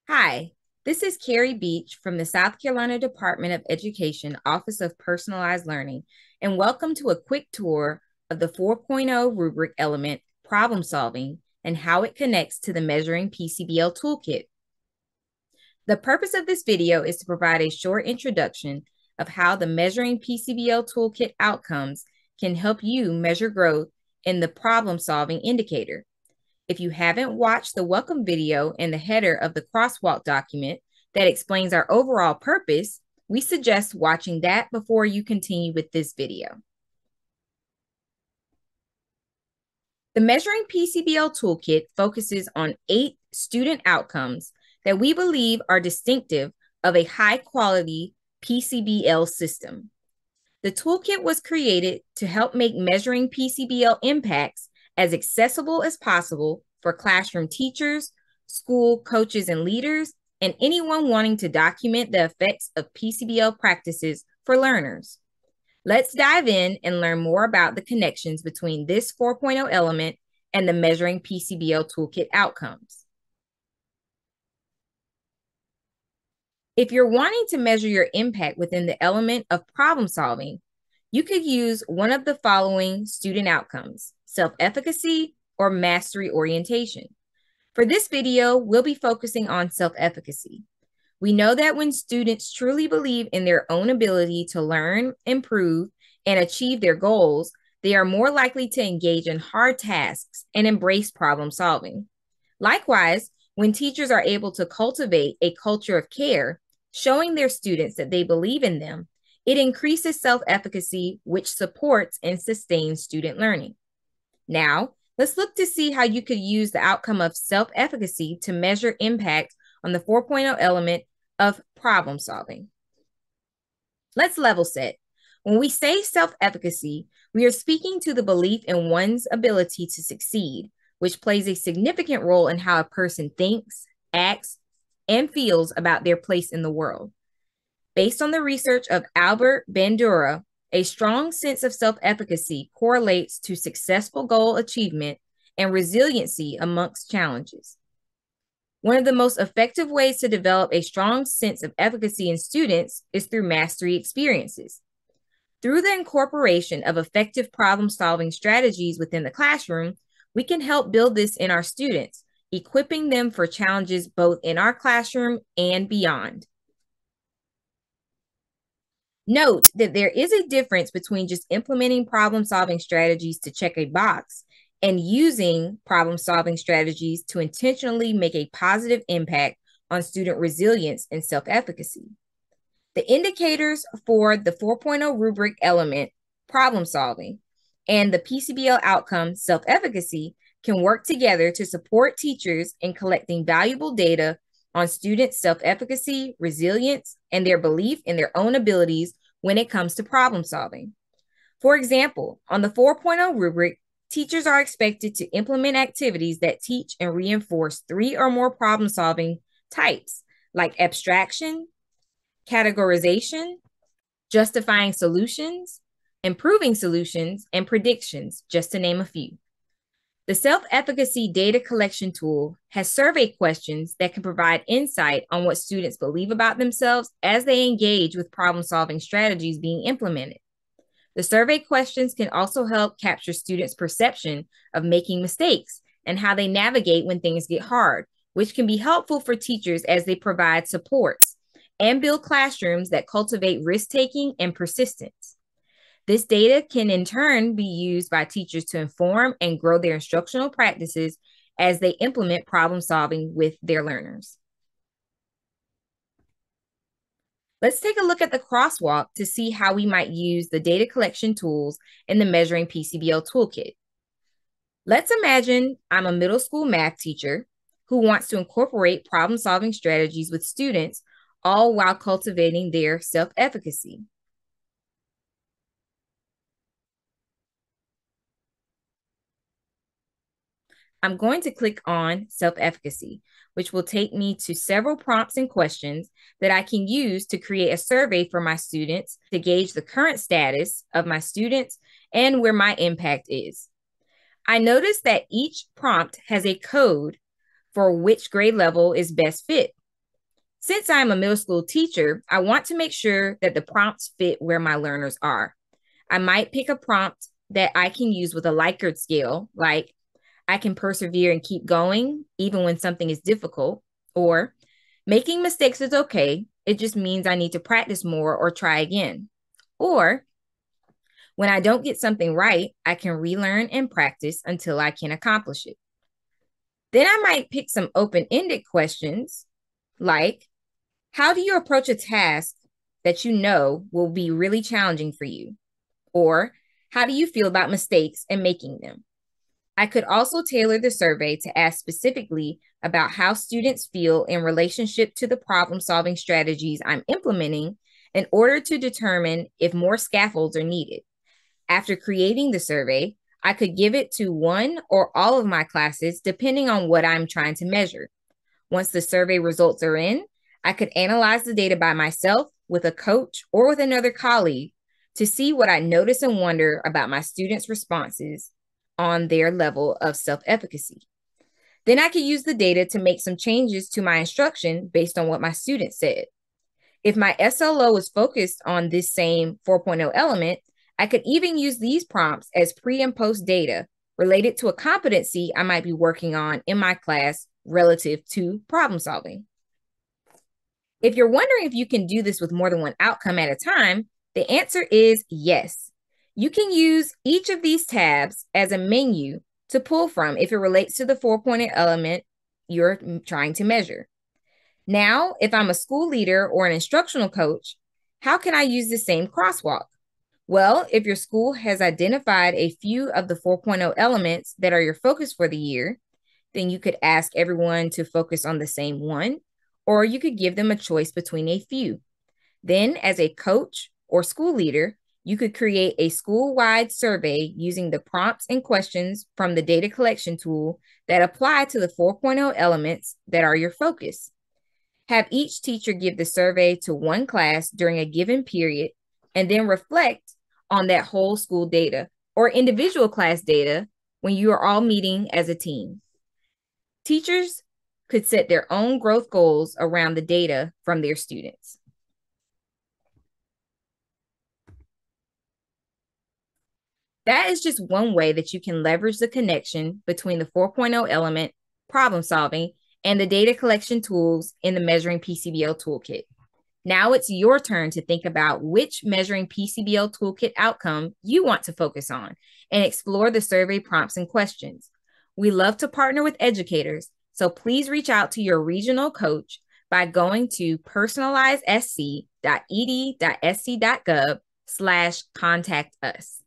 Hi, this is Carrie Beach from the South Carolina Department of Education Office of Personalized Learning, and welcome to a quick tour of the 4.0 rubric element problem solving and how it connects to the Measuring PCBL Toolkit. The purpose of this video is to provide a short introduction of how the Measuring PCBL Toolkit outcomes can help you measure growth in the problem solving indicator. If you haven't watched the welcome video in the header of the crosswalk document that explains our overall purpose, we suggest watching that before you continue with this video. The Measuring PCBL Toolkit focuses on 8 student outcomes that we believe are distinctive of a high-quality PCBL system. The toolkit was created to help make measuring PCBL impacts as accessible as possible for classroom teachers, school coaches and leaders, and anyone wanting to document the effects of PCBL practices for learners. Let's dive in and learn more about the connections between this 4.0 element and the Measuring PCBL Toolkit outcomes. If you're wanting to measure your impact within the element of problem solving, you could use one of the following student outcomes: self-efficacy or mastery orientation. For this video, we'll be focusing on self-efficacy. We know that when students truly believe in their own ability to learn, improve, and achieve their goals, they are more likely to engage in hard tasks and embrace problem solving. Likewise, when teachers are able to cultivate a culture of care, showing their students that they believe in them, it increases self-efficacy, which supports and sustains student learning. Now, let's look to see how you could use the outcome of self-efficacy to measure impact on the 4.0 element of problem solving. Let's level set. When we say self-efficacy, we are speaking to the belief in one's ability to succeed, which plays a significant role in how a person thinks, acts, and feels about their place in the world. Based on the research of Albert Bandura, a strong sense of self-efficacy correlates to successful goal achievement and resiliency amongst challenges. One of the most effective ways to develop a strong sense of efficacy in students is through mastery experiences. Through the incorporation of effective problem-solving strategies within the classroom, we can help build this in our students, equipping them for challenges both in our classroom and beyond. Note that there is a difference between just implementing problem-solving strategies to check a box and using problem-solving strategies to intentionally make a positive impact on student resilience and self-efficacy. The indicators for the 4.0 rubric element, problem solving, and the PCBL outcome, self-efficacy, can work together to support teachers in collecting valuable data on students' self-efficacy, resilience, and their belief in their own abilities when it comes to problem solving. For example, on the 4.0 rubric, teachers are expected to implement activities that teach and reinforce 3 or more problem-solving types, like abstraction, categorization, justifying solutions, improving solutions, and predictions, just to name a few. The self-efficacy data collection tool has survey questions that can provide insight on what students believe about themselves as they engage with problem-solving strategies being implemented. The survey questions can also help capture students' perception of making mistakes and how they navigate when things get hard, which can be helpful for teachers as they provide supports and build classrooms that cultivate risk-taking and persistence. This data can in turn be used by teachers to inform and grow their instructional practices as they implement problem solving with their learners. Let's take a look at the crosswalk to see how we might use the data collection tools in the Measuring PCBL Toolkit. Let's imagine I'm a middle school math teacher who wants to incorporate problem-solving strategies with students, all while cultivating their self-efficacy. I'm going to click on self-efficacy, which will take me to several prompts and questions that I can use to create a survey for my students to gauge the current status of my students and where my impact is. I notice that each prompt has a code for which grade level is best fit. Since I'm a middle school teacher, I want to make sure that the prompts fit where my learners are. I might pick a prompt that I can use with a Likert scale, like I can persevere and keep going even when something is difficult, or making mistakes is okay. It just means I need to practice more or try again. Or when I don't get something right, I can relearn and practice until I can accomplish it. Then I might pick some open-ended questions like, how do you approach a task that you know will be really challenging for you? Or how do you feel about mistakes and making them? I could also tailor the survey to ask specifically about how students feel in relationship to the problem-solving strategies I'm implementing in order to determine if more scaffolds are needed. After creating the survey, I could give it to one or all of my classes depending on what I'm trying to measure. Once the survey results are in, I could analyze the data by myself, with a coach, or with another colleague to see what I notice and wonder about my students' responses on their level of self-efficacy. Then I could use the data to make some changes to my instruction based on what my students said. If my SLO is focused on this same 4.0 element, I could even use these prompts as pre and post data related to a competency I might be working on in my class relative to problem solving. If you're wondering if you can do this with more than one outcome at a time, the answer is yes. You can use each of these tabs as a menu to pull from if it relates to the 4.0 element you're trying to measure. Now, if I'm a school leader or an instructional coach, how can I use the same crosswalk? Well, if your school has identified a few of the 4.0 elements that are your focus for the year, then you could ask everyone to focus on the same one, or you could give them a choice between a few. Then, as a coach or school leader, you could create a school-wide survey using the prompts and questions from the data collection tool that apply to the 4.0 elements that are your focus. Have each teacher give the survey to one class during a given period and then reflect on that whole school data or individual class data when you are all meeting as a team. Teachers could set their own growth goals around the data from their students. That is just one way that you can leverage the connection between the 4.0 element, problem solving, and the data collection tools in the Measuring PCBL Toolkit. Now it's your turn to think about which Measuring PCBL Toolkit outcome you want to focus on and explore the survey prompts and questions. We love to partner with educators, so please reach out to your regional coach by going to personalizesc.ed.sc.gov/contact us.